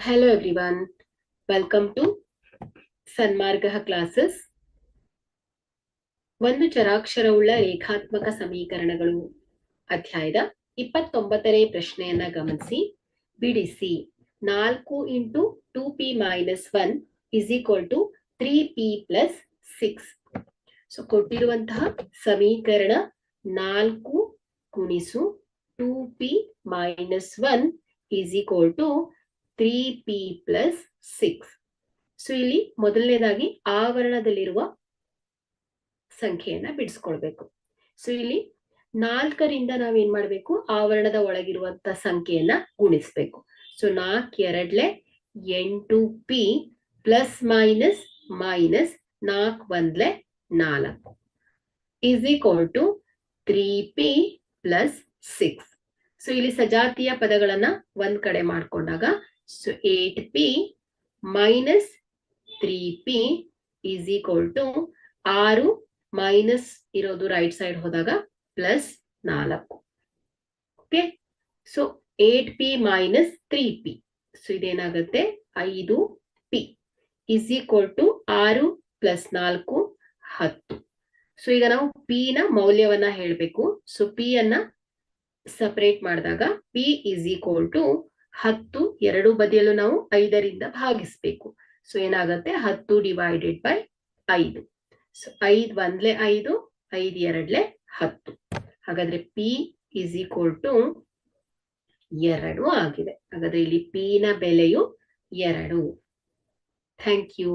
Hello everyone, welcome to Sanmarga classes. ಒಂದು ಚರಾಕ್ಷರವುಳ್ಳ ರೇಖಾತ್ಮಕ ಸಮೀಕರಣಗಳು ಅಧ್ಯಾಯದ 29ನೇ ಪ್ರಶ್ನೆಯನ್ನ ಗಮನಿಸಿ. ಬಿಡಿಸಿ 4 × 2p - 1 = 3p + 6. ಸೊ ಕೊಟ್ಟಿರುವಂತಹ ಸಮೀಕರಣ 4 × 2p - 1 = 3p + 6. ಸೊ ಇಲ್ಲಿ ಮೊದಲನೇದಾಗಿ ಆವರಣದಲ್ಲಿರುವ ಸಂಖ್ಯೆಯನ್ನ ಬಿಡಿಸ್ಕೊಳ್ಬೇಕು. ಸೊ ಇಲ್ಲಿ 4ರಿಂದ ನಾವೇನ್ ಮಾಡ್ಬೇಕು, ಆವರಣದ ಒಳಗಿರುವಂತ ಸಂಖ್ಯೆಯನ್ನ ಗುಣಿಸ್ಬೇಕು. So 4 2 8p plus minus 4 1 4 = 3p + 6. So ಇಲ್ಲಿ ಸಜಾತಿಯ ಪದಗಳನ್ನ ಒಂದ್ ಕಡೆ ಮಾಡ್ಕೊಂಡಾಗ ಸೊ 8p - 3p = 6 ಮೈನಸ್ ಇರೋದು ರೈಟ್ ಸೈಡ್ ಹೋದಾಗ +4. Okay, so 8p - 3p, so ಇದೇನಾಗುತ್ತೆ 5p = 6 + 4 10. ಸೊ ಈಗ ನಾವು p ನ ಮೌಲ್ಯವನ್ನ ಹೇಳ್ಬೇಕು. ಸೊ p ಅನ್ನ ಸಪರೇಟ್ ಮಾಡಿದಾಗ p = 10. ಎರಡು ಬದಿಯಲ್ಲೂ ನಾವು 5ರಿಂದ ಭಾಗಿಸ್ಬೇಕು. ಸೊ ಏನಾಗುತ್ತೆ 10 / 5. ಸೊ 5 1 5, 5 2 10. ಹಾಗಾದ್ರೆ p = 2 ಆಗಿದೆ. ಹಾಗಾದ್ರೆ ಇಲ್ಲಿ p ನ ಬೆಲೆಯು 2. Thank you.